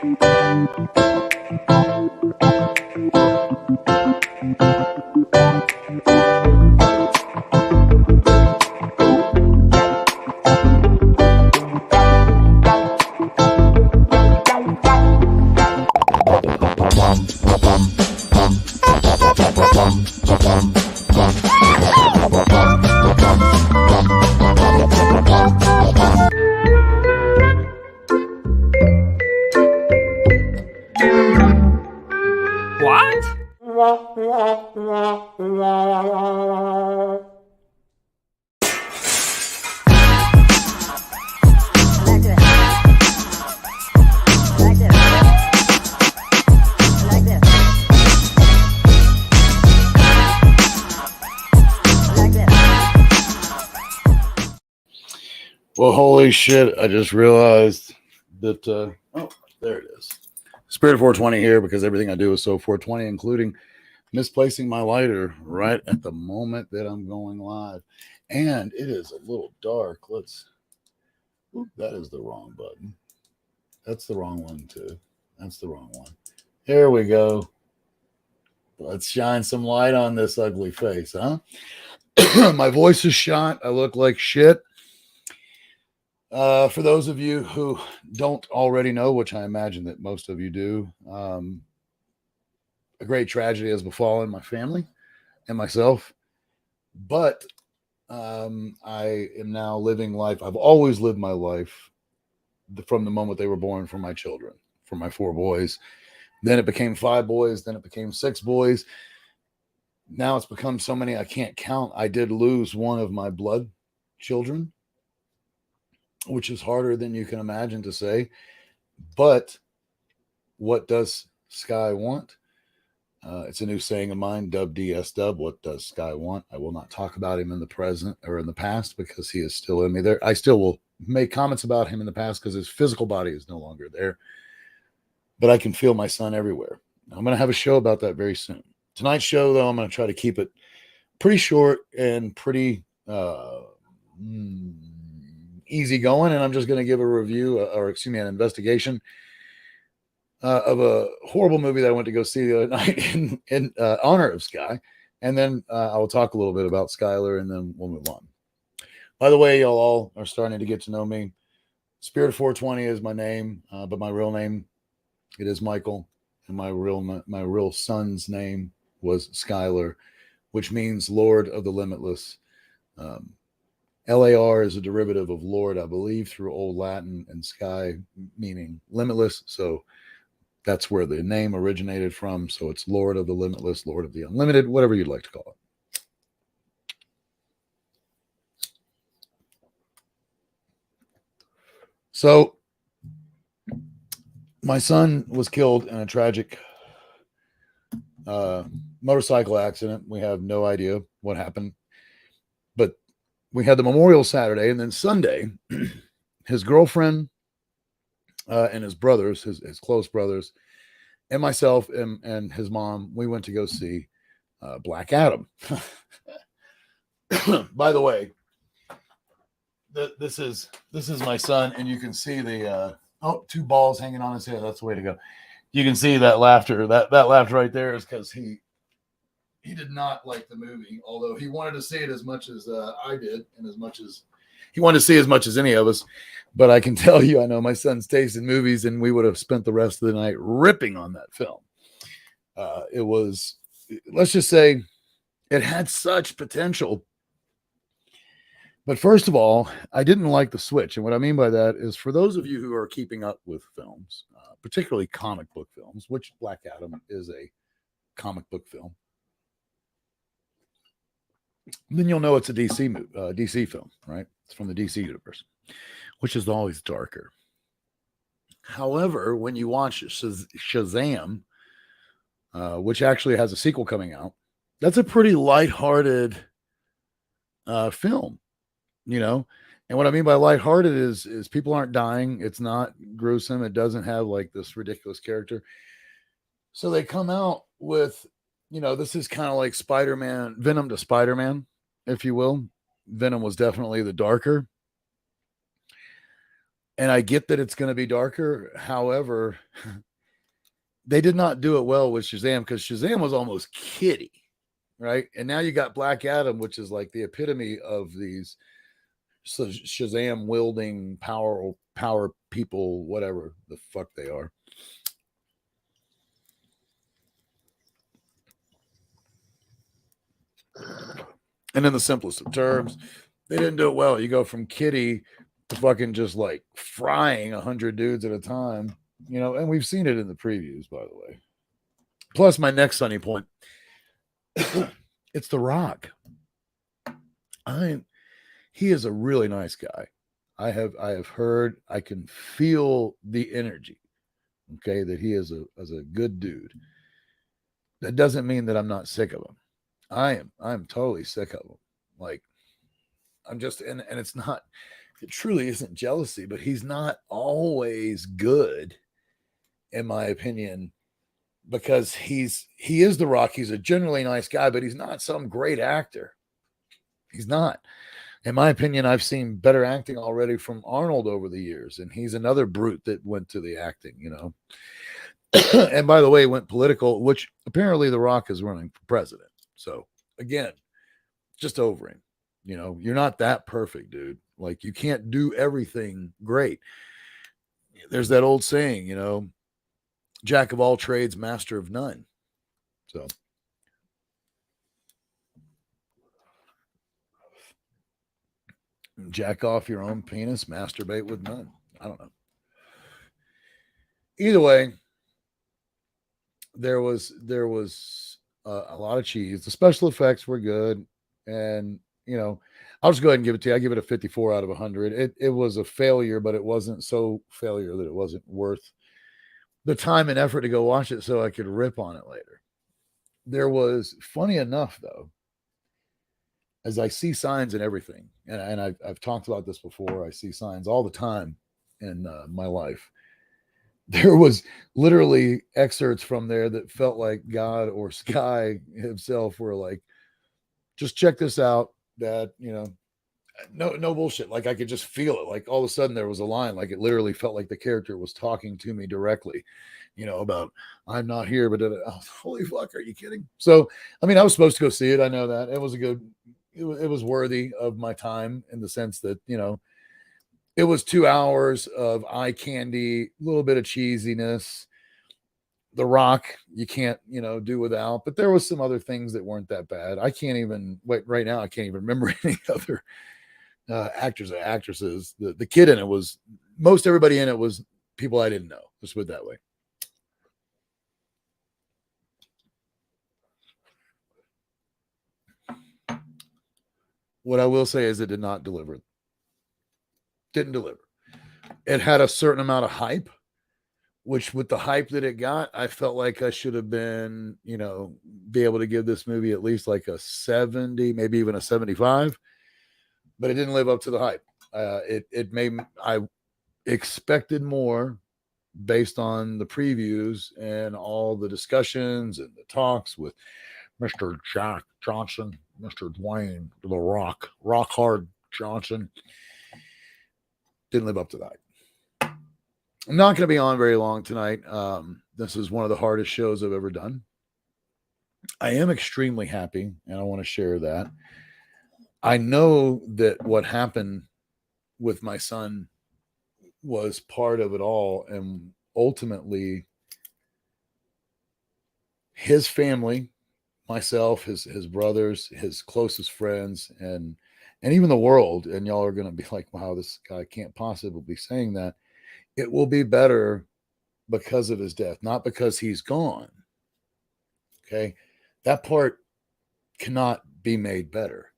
Well, holy shit, I just realized that, oh, there it is. Spirit 420 here because everything I do is so 420, including misplacing my lighter right at the moment that I'm going live. And it is a little dark. That is the wrong button. That's the wrong one too. That's the wrong one. Here we go. Let's shine some light on this ugly face, huh? My voice is shot. I look like shit. For those of you who don't already know, which I imagine that most of you do, a great tragedy has befallen my family and myself. But I am now living life. I've always lived my life from the moment they were born for my children, for my 4 boys. Then it became 5 boys. Then it became 6 boys. Now it's become so many I can't count. I did lose one of my blood children, which is harder than you can imagine to say. But what does Sky want? It's a new saying of mine, dub DS dub. What does Sky want? I will not talk about him in the present or in the past because he is still in me there. I still will make comments about him in the past because his physical body is no longer there. But I can feel my son everywhere. I'm going to have a show about that very soon. Tonight's show, though, I'm going to try to keep it pretty short and pretty easy going. And I'm just going to give a review an investigation of a horrible movie that I went to go see the other night in honor of Sky. And then I will talk a little bit about Skylar and then we'll move on. By the way, y'all all are starting to get to know me. Spirit 420 is my name, but my real name, it is Michael. And my real son's name was Skylar, which means Lord of the Limitless. LAR is a derivative of Lord, I believe, through Old Latin, and Sky meaning limitless. So that's where the name originated from. So it's Lord of the Limitless, Lord of the Unlimited, whatever you'd like to call it. So my son was killed in a tragic motorcycle accident. We have no idea what happened, but we had the memorial Saturday, and then Sunday, his girlfriend and his brothers, his close brothers, and myself and his mom, we went to go see Black Adam. By the way, this is my son, and you can see the 2 balls hanging on his head. That's the way to go. You can see that laughter. That laughter right there is because he did not like the movie, although he wanted to see it as much as I did, and as much as he wanted to see as much as any of us. But I can tell you, I know my son's taste in movies, and we would have spent the rest of the night ripping on that film. It was, let's just say, it had such potential. But first of all, I didn't like the switch. And what I mean by that is, for those of you who are keeping up with films, particularly comic book films, which Black Adam is a comic book film, then you'll know it's a DC film, right? It's from the DC universe, which is always darker. However, when you watch Shazam, which actually has a sequel coming out, that's a pretty lighthearted film, you know? And what I mean by lighthearted is people aren't dying. It's not gruesome. It doesn't have like this ridiculous character. So they come out with, this is kind of like Spider-Man, Venom to Spider-Man, if you will. Venom was definitely the darker. And I get that it's going to be darker. However, they did not do it well with Shazam because Shazam was almost kiddie, right? And now you got Black Adam, which is like the epitome of these Shazam wielding power people, whatever the fuck they are. And in the simplest of terms, they didn't do it well. You go from kiddie to fucking just like frying 100 dudes at a time, and we've seen it in the previews, by the way. Plus, my next sunny point, it's The Rock. He is a really nice guy. I have heard, I can feel the energy. Okay, that he is a good dude. That doesn't mean that I'm not sick of him. I'm totally sick of him. Like, I'm just, and it's not, it truly isn't jealousy, but he's not always good, in my opinion, because he is The Rock. He's a generally nice guy, but he's not some great actor. He's not. In my opinion, I've seen better acting already from Arnold over the years, and he's another brute that went to the acting, And by the way, went political, which apparently The Rock is running for president. So again, just over him. You're not that perfect, dude. Like, you can't do everything great. There's that old saying, jack of all trades, master of none. So jack off your own penis, masturbate with none. I don't know. Either way, there was a lot of cheese. The special effects were good, and I'll just go ahead and give it to you. I give it a 54 out of 100. It was a failure, but it wasn't so failure that it wasn't worth the time and effort to go watch it so I could rip on it later. There was, funny enough, though, as I see signs and everything, and I've talked about this before, I see signs all the time in my life. There was literally excerpts from there that felt like God or Sky himself were like, just check this out, Dad, no bullshit. Like, I could just feel it. Like, all of a sudden there was a line, like it literally felt like the character was talking to me directly, about I'm not here, but holy fuck, are you kidding? So, I mean, I was supposed to go see it. I know that it was it was worthy of my time in the sense that, it was 2 hours of eye candy, a little bit of cheesiness. The Rock, you can't, do without, but there was some other things that weren't that bad. I can't even wait right now. I can't even remember any other actors or actresses. The kid in it was, most everybody in it was people I didn't know. Let's put it that way. What I will say is it did not deliver. Didn't deliver. It had a certain amount of hype, which with the hype that it got, I felt like I should have been, be able to give this movie at least like a 70, maybe even a 75, but it didn't live up to the hype. I expected more based on the previews and all the discussions and the talks with Mr. Jack Johnson, Mr. Dwayne, The Rock, Rock Hard Johnson. Didn't live up to that. I'm not going to be on very long tonight. This is one of the hardest shows I've ever done. I am extremely happy, and I want to share that. I know that what happened with my son was part of it all, and ultimately his family, myself, his brothers, his closest friends, and even the world, and y'all are going to be like, wow, this guy can't possibly be saying that. It will be better because of his death, not because he's gone. Okay. That part cannot be made better.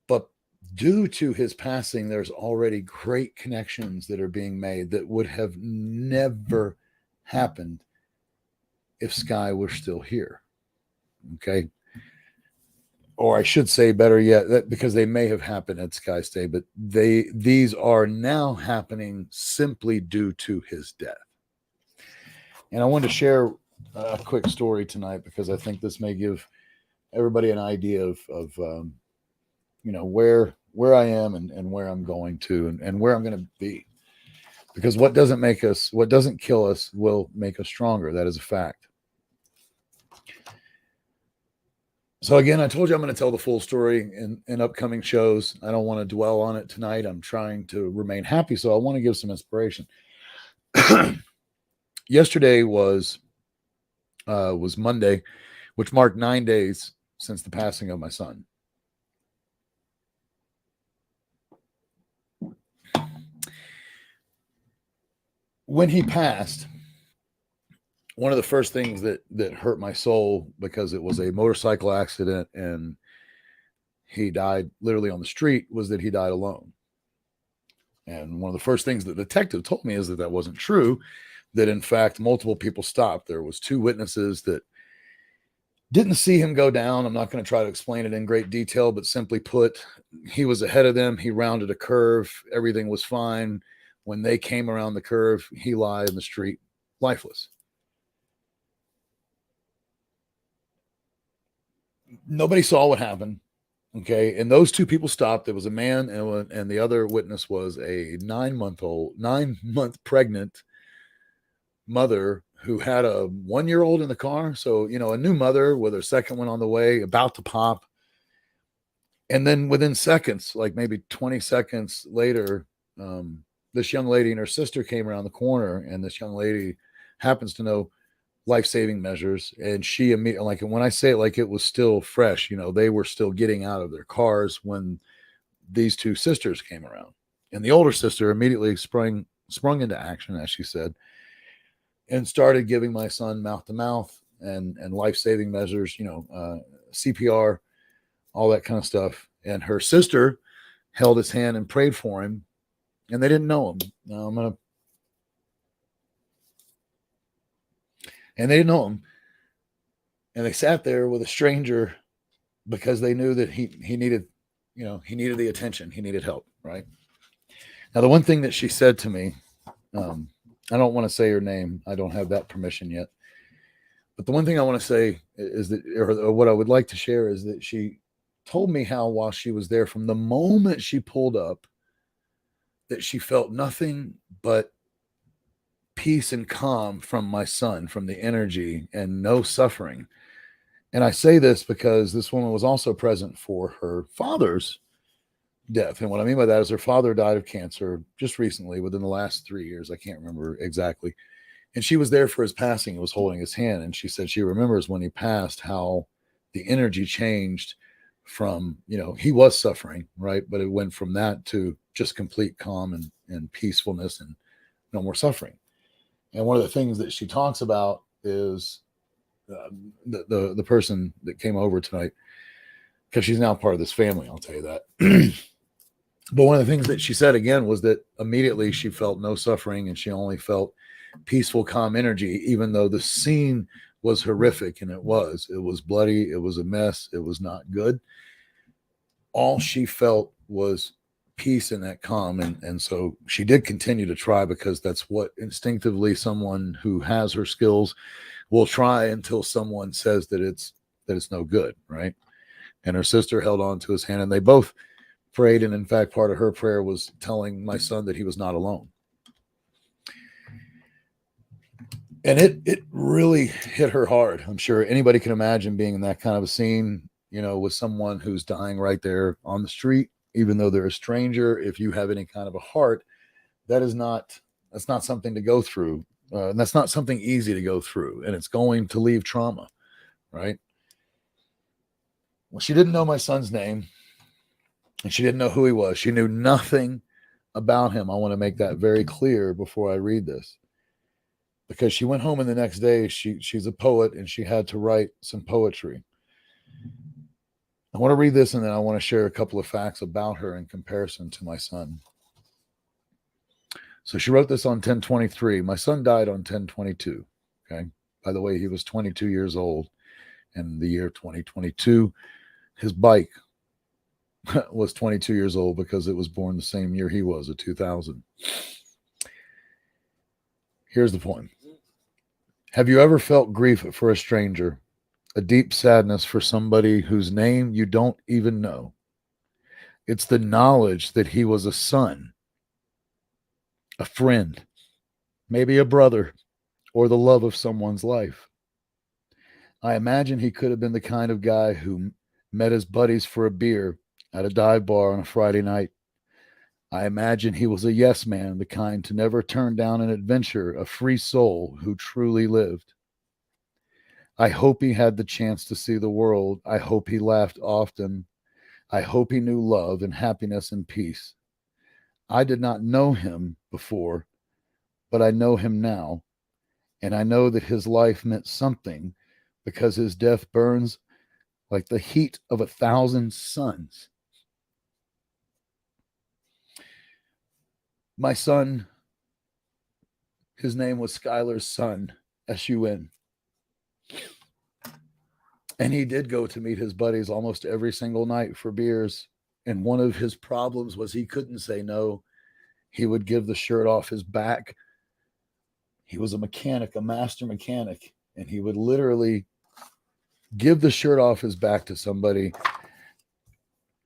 But due to his passing, there's already great connections that are being made that would have never happened if Sky were still here. Okay. Or I should say better yet, that because they may have happened at Sky's Day, but these are now happening simply due to his death. And I wanted to share a quick story tonight because I think this may give everybody an idea of where I am and where I'm going to and where I'm going to be. Because what doesn't kill us will make us stronger. That is a fact. So again, I told you I'm going to tell the full story in upcoming shows. I don't want to dwell on it tonight. I'm trying to remain happy, so I want to give some inspiration. Yesterday was Monday, which marked 9 days since the passing of my son. When he passed, one of the first things that hurt my soul, because it was a motorcycle accident and he died literally on the street, was that he died alone. And one of the first things that the detective told me is that wasn't true, that in fact multiple people stopped. There was 2 witnesses that didn't see him go down. I'm not going to try to explain it in great detail, but simply put, he was ahead of them. He rounded a curve. Everything was fine. When they came around the curve, he lay in the street lifeless. Nobody saw what happened. Okay. And those 2 people stopped. There was a man, and the other witness was a 9-month pregnant mother who had a 1-year-old in the car. So, a new mother with her second one on the way, about to pop. And then within seconds, like maybe 20 seconds later, this young lady and her sister came around the corner, and this young lady happens to know life-saving measures. And she immediately, like, when I say it, like it was still fresh, they were still getting out of their cars when these 2 sisters came around. And the older sister immediately sprung into action, as she said, and started giving my son mouth to mouth and life-saving measures, CPR, all that kind of stuff. And her sister held his hand and prayed for him, and they didn't know him. And they didn't know him. And they sat there with a stranger because they knew that he needed, he needed the attention. He needed help, right? Now, the one thing that she said to me, I don't want to say her name. I don't have that permission yet. But the one thing I want to say is that, or what I would like to share, is that she told me how, while she was there, from the moment she pulled up, that she felt nothing but peace and calm from my son, from the energy, and no suffering. And I say this because this woman was also present for her father's death. And what I mean by that is her father died of cancer just recently, within the last 3 years. I can't remember exactly. And she was there for his passing and was holding his hand. And she said she remembers when he passed how the energy changed from, he was suffering, right? But it went from that to just complete calm and peacefulness and no more suffering. And one of the things that she talks about is the person that came over tonight, because she's now part of this family, I'll tell you that. But one of the things that she said again was that immediately she felt no suffering, and she only felt peaceful, calm energy, even though the scene was horrific, and it was bloody. It was a mess. It was not good. All she felt was peace and that calm. And so she did continue to try, because that's what instinctively someone who has her skills will try until someone says that it's no good, right? And her sister held on to his hand, and they both prayed. And in fact, part of her prayer was telling my son that he was not alone. And it really hit her hard. I'm sure anybody can imagine being in that kind of a scene, with someone who's dying right there on the street, even though they're a stranger. If you have any kind of a heart, that's not something to go through. And that's not something easy to go through. And it's going to leave trauma, right? Well, she didn't know my son's name, and she didn't know who he was. She knew nothing about him. I want to make that very clear before I read this, because she went home, and the next day she's a poet, and she had to write some poetry. I want to read this, and then I want to share a couple of facts about her in comparison to my son. So she wrote this on 10/23. My son died on 10/22. Okay. By the way, he was 22 years old in the year 2022. His bike was 22 years old, because it was born the same year he was, at 2000. Here's the point. Have you ever felt grief for a stranger, a deep sadness for somebody whose name you don't even know? It's the knowledge that he was a son, a friend, maybe a brother, or the love of someone's life. I imagine he could have been the kind of guy who met his buddies for a beer at a dive bar on a Friday night. I imagine he was a yes man, the kind to never turn down an adventure, a free soul who truly lived. I hope he had the chance to see the world. I hope he laughed often. I hope he knew love and happiness and peace. I did not know him before, but I know him now, and I know that his life meant something because his death burns like the heat of 1,000 suns. My son, his name was Skylar's son, S-U-N. And he did go to meet his buddies almost every single night for beers. And one of his problems was he couldn't say no. He would give the shirt off his back. He was a mechanic, a master mechanic, and he would literally give the shirt off his back to somebody,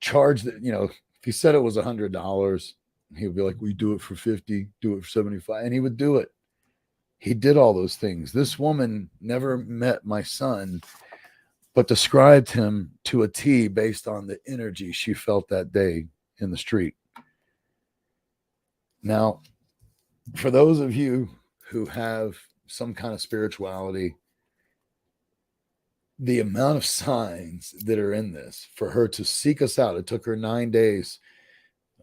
charge that, if he said it was $100, he would be like, we do it for 50, do it for 75, and he would do it. He did all those things. This woman never met my son, but described him to a T based on the energy she felt that day in the street. Now, for those of you who have some kind of spirituality, the amount of signs that are in this for her to seek us out, it took her 9 days,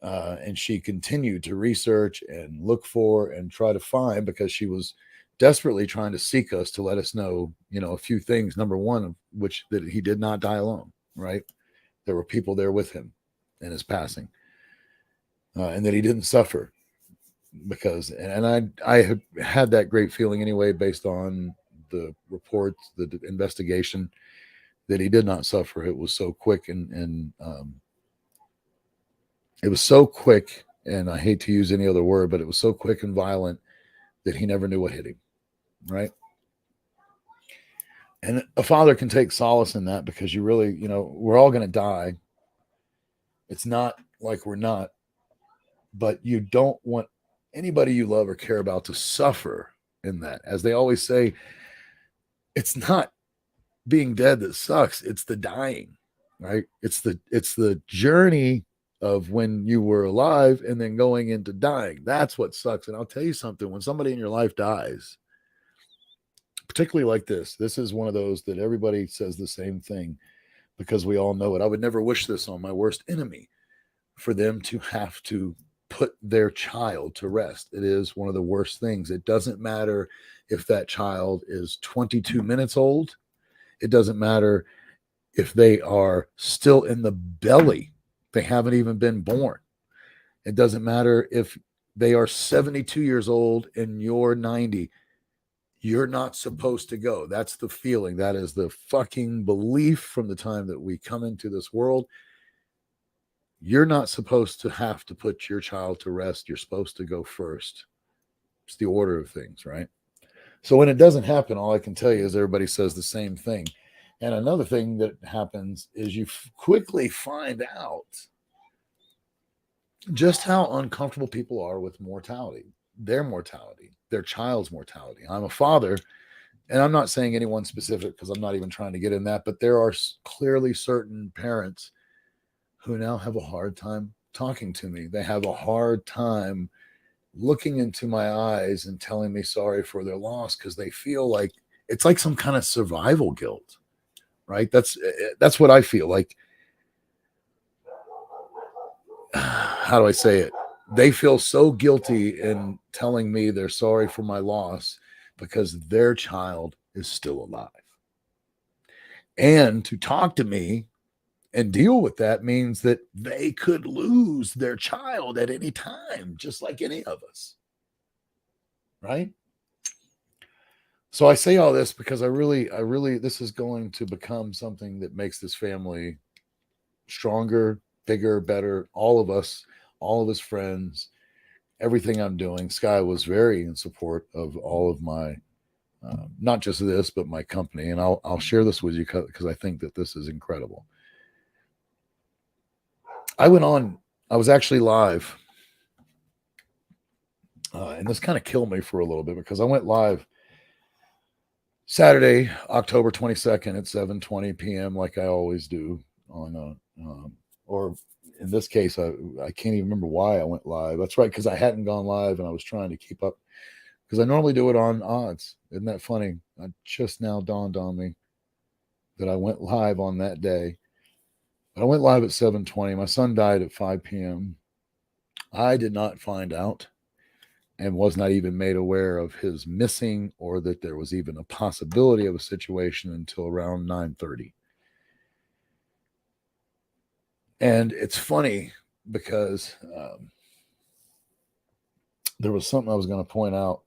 and she continued to research and look for and try to find, because she was desperately trying to seek us to let us know, a few things. Number one, which that he did not die alone, right? There were people there with him in his passing, and that he didn't suffer, because, and I had that great feeling anyway, based on the reports, the investigation, that he did not suffer. It was so quick, and it was so quick, and I hate to use any other word, but it was so quick and violent that he never knew what hit him, right? And a father can take solace in that, because you really, we're all going to die. It's not like we're not, but you don't want anybody you love or care about to suffer in that. As they always say, it's not being dead that sucks, it's the dying, right? It's the journey of when you were alive and then going into dying. That's what sucks. And I'll tell you something, when somebody in your life dies, particularly like this is one of those that everybody says the same thing, because we all know it. I would never wish this on my worst enemy, for them to have to put their child to rest. It is one of the worst things. It doesn't matter if that child is 22 minutes old. It doesn't matter if they are still in the belly. They haven't even been born. It doesn't matter if they are 72 years old and you're 90. You're not supposed to go. That's the feeling. That is the fucking belief from the time that we come into this world. You're not supposed to have to put your child to rest. You're supposed to go first. It's the order of things, right? So when it doesn't happen, all I can tell you is everybody says the same thing. And another thing that happens is you quickly find out just how uncomfortable people are with mortality, their child's mortality. I'm a father, and I'm not saying anyone specific, because I'm not even trying to get in that, but there are clearly certain parents who now have a hard time talking to me. They have a hard time looking into my eyes and telling me sorry for their loss, because they feel like it's like some kind of survival guilt, right? That's what I feel like. How do I say it? They feel so guilty in telling me they're sorry for my loss, because their child is still alive. And to talk to me and deal with that means that they could lose their child at any time, just like any of us, right? So I say all this because I really, this is going to become something that makes this family stronger, bigger, better. All of us, all of his friends, everything I'm doing. Sky was very in support of all of my, not just this, but my company. And I'll share this with you because I think that this is incredible. I was actually live And this kind of killed me for a little bit because I went live Saturday, October 22nd at 7:20 p.m. like I always do on or in this case, I can't even remember why I went live. That's right, because I hadn't gone live and I was trying to keep up because I normally do it on odds. Isn't that funny? It just now dawned on me that I went live on that day. But I went live at 7:20. My son died at 5 p.m. I did not find out and was not even made aware of his missing or that there was even a possibility of a situation until around 9:30. And it's funny because there was something I was going to point out.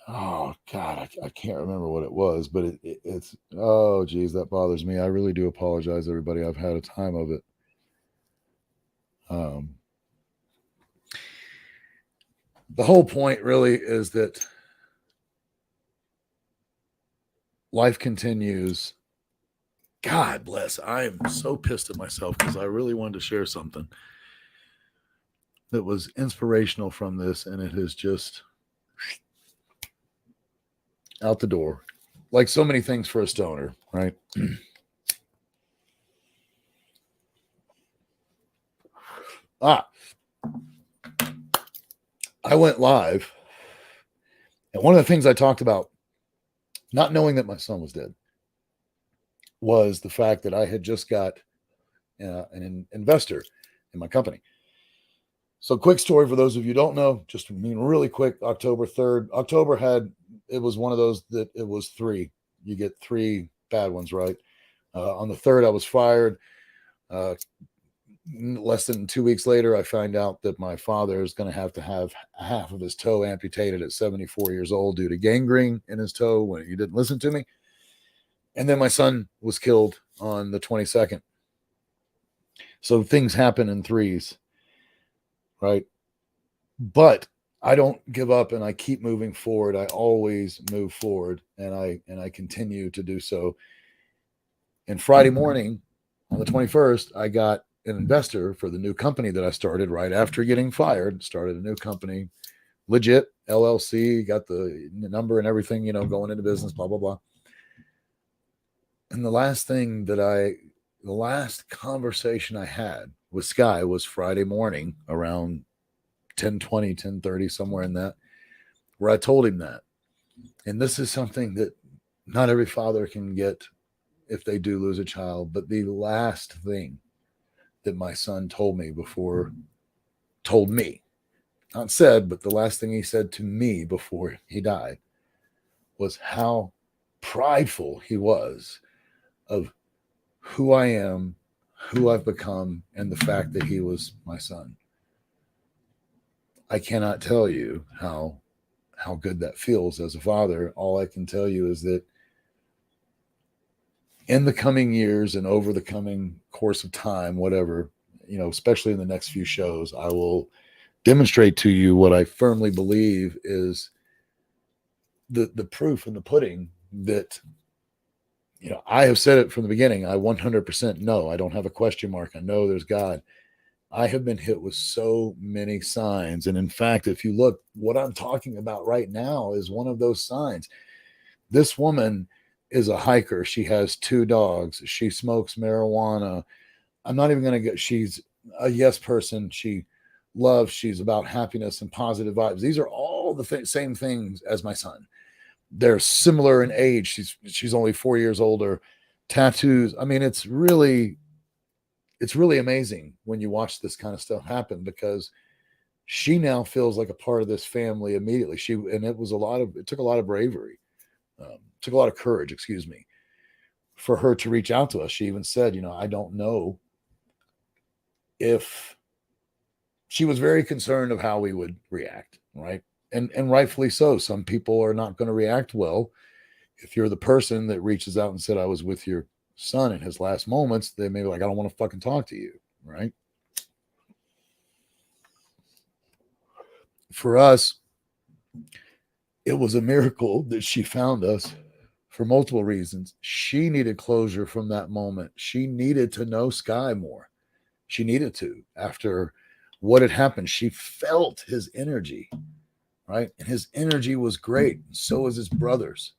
Oh God, I can't remember what it was, but it's oh geez, that bothers me. I really do apologize, everybody. I've had a time of it. The whole point really is that life continues. God bless. I am so pissed at myself because I really wanted to share something that was inspirational from this, and it is just out the door. Like so many things for a stoner, right? I went live, and one of the things I talked about, not knowing that my son was dead, was the fact that I had just got an investor in my company. So, quick story for those of you who don't know, just really quick. October 3rd, it was one of those that it was three. You get three bad ones, right? On the 3rd, I was fired. Less than 2 weeks later, I find out that my father is going to have half of his toe amputated at 74 years old due to gangrene in his toe when he didn't listen to me. And then my son was killed on the 22nd. So things happen in threes, right? But I don't give up and I keep moving forward. I always move forward and I continue to do so. And Friday morning on the 21st, I got an investor for the new company that I started right after getting fired. Started a new company, legit LLC, got the number and everything, going into business, blah, blah, blah. And the last conversation I had with Sky was Friday morning around 10:20, 10:30, somewhere in that, where I told him that. And this is something that not every father can get if they do lose a child. But the last thing that my son told me, not said, but the last thing he said to me before he died was how prideful he was of who I am, who I've become, and the fact that he was my son. I cannot tell you how good that feels as a father. All I can tell you is that in the coming years and over the coming course of time, whatever, especially in the next few shows, I will demonstrate to you what I firmly believe is the proof in the pudding that, I have said it from the beginning. I 100% know. I don't have a question mark. I know there's God. I have been hit with so many signs. And in fact, if you look, what I'm talking about right now is one of those signs. This woman is a hiker. She has 2 dogs. She smokes marijuana. I'm not even going to get, she's a yes person. She's about happiness and positive vibes. These are all the same things as my son. They're similar in age. She's only 4 years older. Tattoos. I mean, it's really amazing when you watch this kind of stuff happen because she now feels like a part of this family immediately. It took a lot of bravery, took a lot of courage, excuse me, for her to reach out to us. She even said, I don't know if she was very concerned of how we would react, right? And rightfully so. Some people are not going to react well. If you're the person that reaches out and said, I was with your son in his last moments, they may be like, I don't want to fucking talk to you, right? For us, it was a miracle that she found us for multiple reasons. She needed closure from that moment. She needed to know Sky more. She needed to after what had happened. She felt his energy, right? And his energy was great. And so was his brother's.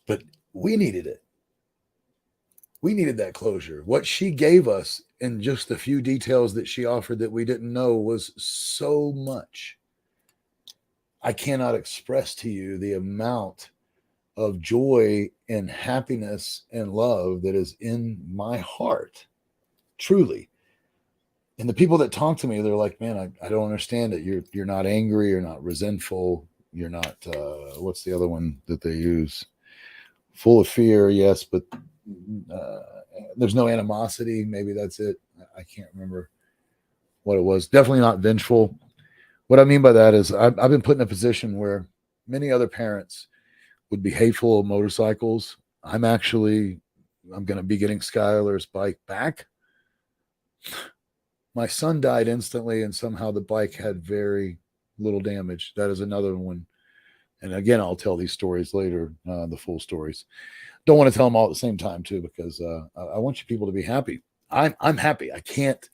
But we needed it. We needed that closure. What she gave us in just the few details that she offered that we didn't know was so much. I cannot express to you the amount of joy and happiness and love that is in my heart, truly. And the people that talk to me, they're like, man, I don't understand it. You're not angry, you're not resentful, you're not what's the other one that they use? Full of fear, yes, but there's no animosity. Maybe that's it. I can't remember what it was. Definitely not vengeful. What I mean by that is I've been put in a position where many other parents would be hateful of motorcycles. I'm going to be getting Skylar's bike back. My son died instantly, and somehow the bike had very little damage. That is another one. And again, I'll tell these stories later, the full stories. Don't want to tell them all at the same time, too, because I want you people to be happy. I'm happy. I can't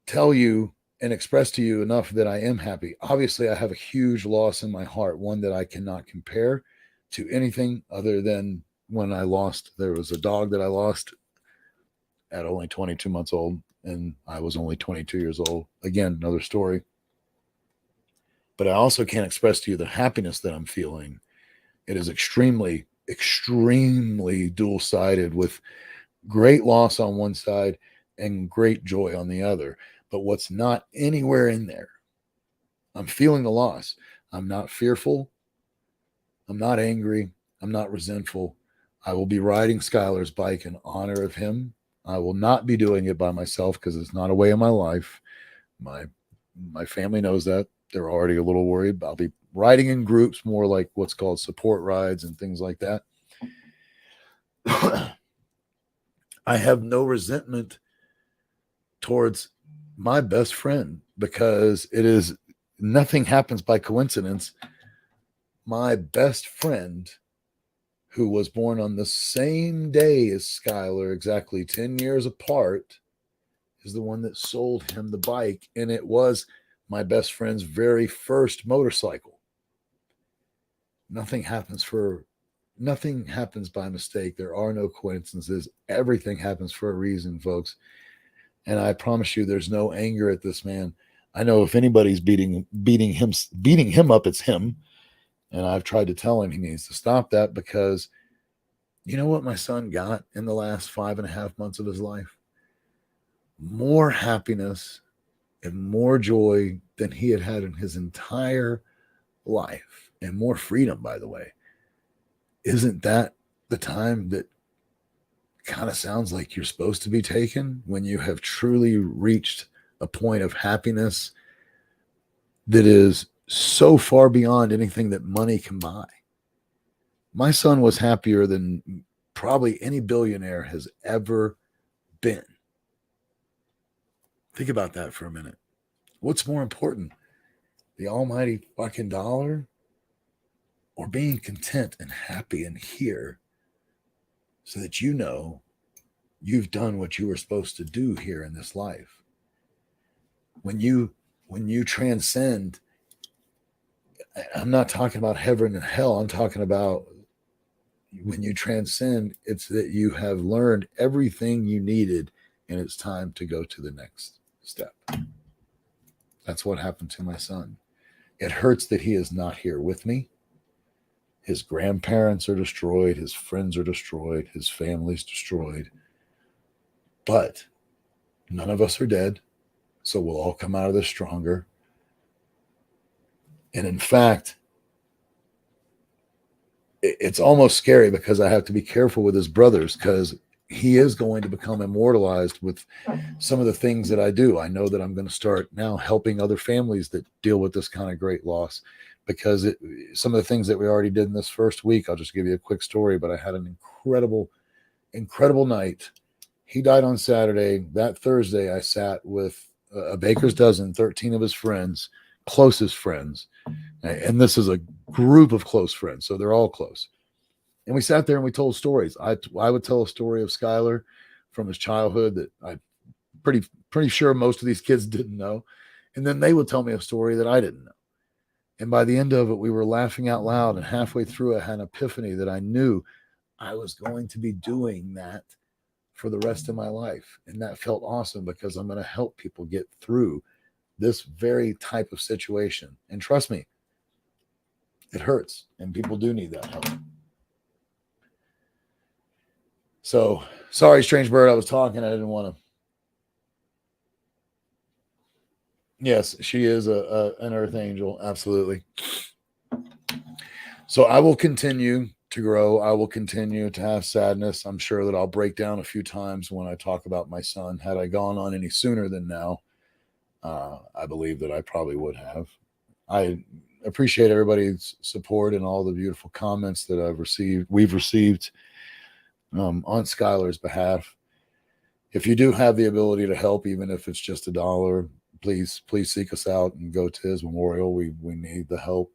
tell you and express to you enough that I am happy. Obviously, I have a huge loss in my heart, one that I cannot compare to anything other than when there was a dog that I lost at only 22 months old, and I was only 22 years old. Again, another story. But I also can't express to you the happiness that I'm feeling. It is extremely, extremely dual-sided, with great loss on one side and great joy on the other. But what's not anywhere in there, I'm feeling the loss. I'm not fearful. I'm not angry. I'm not resentful. I will be riding Skylar's bike in honor of him. I will not be doing it by myself because it's not a way of my life. My family knows that. They're already a little worried. I'll be riding in groups, more like what's called support rides and things like that. I have no resentment towards my best friend because nothing happens by coincidence. My best friend, who was born on the same day as Skylar, exactly 10 years apart, is the one that sold him the bike. And it was my best friend's very first motorcycle. Nothing happens by mistake. There are no coincidences. Everything happens for a reason, folks. And I promise you, there's no anger at this man. I know if anybody's beating him up, it's him. And I've tried to tell him he needs to stop that, because you know what my son got in the last 5.5 months of his life? More happiness and more joy than he had in his entire life, and more freedom, by the way. Isn't that the time that kind of sounds like you're supposed to be taken, when you have truly reached a point of happiness that is so far beyond anything that money can buy? My son was happier than probably any billionaire has ever been. Think about that for a minute. What's more important, the almighty fucking dollar, or being content and happy and here, so that you know you've done what you were supposed to do here in this life? When you transcend, I'm not talking about heaven and hell. I'm talking about when you transcend, it's that you have learned everything you needed, and it's time to go to the next step. That's what happened to my son. It hurts that he is not here with me. His grandparents are destroyed. His friends are destroyed. His family's destroyed. But none of us are dead, so we'll all come out of this stronger. And in fact, it's almost scary, because I have to be careful with his brothers, because he is going to become immortalized with some of the things that I do. I know that I'm going to start now helping other families that deal with this kind of great loss, because some of the things that we already did in this first week, I'll just give you a quick story, but I had an incredible, incredible night. He died on Saturday. That Thursday, I sat with a baker's dozen, 13 of his friends, closest friends. And this is a group of close friends, so they're all close. And we sat there and we told stories. I would tell a story of Skylar from his childhood that I pretty sure most of these kids didn't know. And then they would tell me a story that I didn't know. And by the end of it, we were laughing out loud. And halfway through, I had an epiphany that I knew I was going to be doing that for the rest of my life. And that felt awesome because I'm going to help people get through this very type of situation. And trust me, it hurts. And people do need that help. So, sorry, Strange Bird, I was talking. I didn't want to. Yes, she is an earth angel. Absolutely. So I will continue to grow. I will continue to have sadness. I'm sure that I'll break down a few times when I talk about my son. Had I gone on any sooner than now, I believe that I probably would have. I appreciate everybody's support and all the beautiful comments that we've received on Skylar's behalf. If you do have the ability to help, even if it's just $1, please seek us out and go to his memorial. We need the help.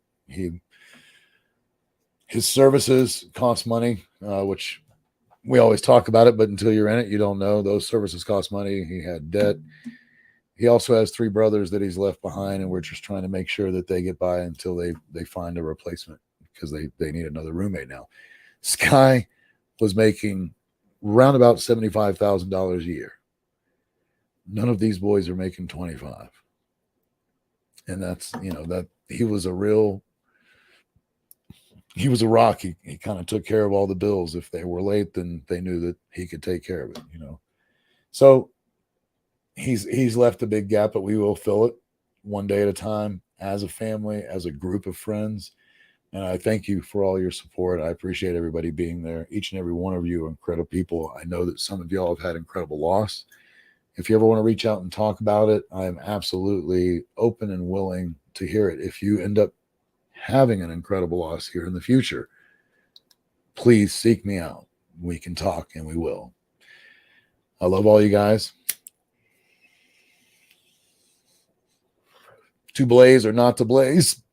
His services cost money, which we always talk about it, but until you're in it, you don't know. Those services cost money. He had debt. He also has 3 brothers that he's left behind, and we're just trying to make sure that they get by until they find a replacement because they need another roommate now. Sky was making round about $75,000 a year. None of these boys are making 25. And that's, that he was a rock. He kind of took care of all the bills. If they were late, then they knew that he could take care of it, So he's left a big gap, but we will fill it one day at a time as a family, as a group of friends. And I thank you for all your support. I appreciate everybody being there. Each and every one of you are incredible people. I know that some of y'all have had incredible loss. If you ever want to reach out and talk about it, I am absolutely open and willing to hear it. If you end up having an incredible loss here in the future, please seek me out. We can talk, and we will. I love all you guys. To blaze or not to blaze,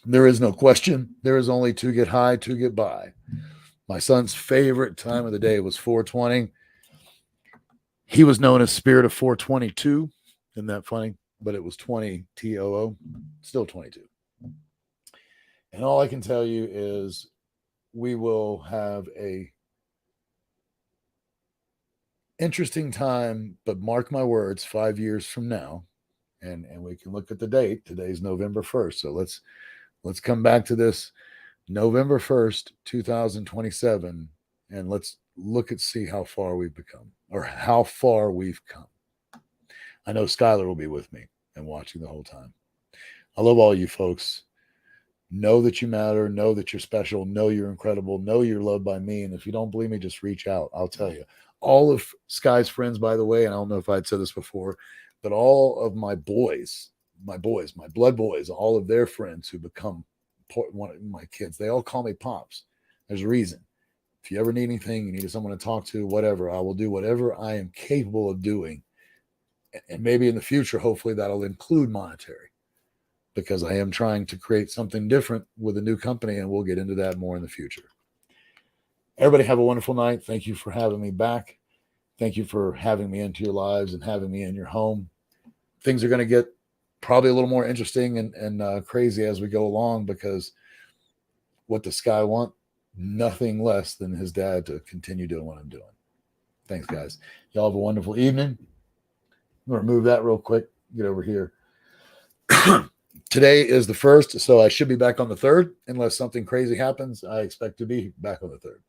there is no question. There is only to get high, to get by. My son's favorite time of the day was 420. He was known as Spirit of 422. Isn't that funny? But it was 20 TOO, still 22. And all I can tell you is we will have a interesting time, but mark my words, 5 years from now, and we can look at the date. Today's November 1st. So let's come back to this November 1st, 2027, and let's see how far we've become, or how far we've come. I know Skylar will be with me and watching the whole time. I love all you folks. Know that you matter. Know that you're special. Know you're incredible. Know you're loved by me. And if you don't believe me, just reach out. I'll tell you. All of Sky's friends, by the way, and I don't know if I'd said this before, but all of my blood boys, all of their friends who become one of my kids, they all call me Pops. There's a reason. If you ever need anything, you need someone to talk to, whatever, I will do whatever I am capable of doing. And maybe in the future, hopefully that'll include monetary, because I am trying to create something different with a new company, and we'll get into that more in the future. Everybody have a wonderful night. Thank you for having me back. Thank you for having me into your lives and having me in your home. Things are going to get probably a little more interesting and crazy as we go along, because what does Sky want? Nothing less than his dad to continue doing what I'm doing. Thanks, guys. Y'all have a wonderful evening. I'm going to remove that real quick. Get over here. Today is the 1st, so I should be back on the 3rd. Unless something crazy happens, I expect to be back on the 3rd.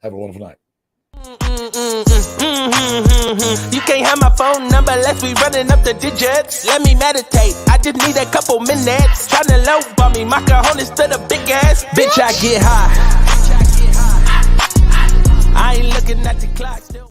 Have a wonderful night. You can't have my phone number unless we running up the digits. Let me meditate, I just need a couple minutes. Tryna low bump me, my cojones to the big ass. Bitch, I get high. I ain't looking at the clock still.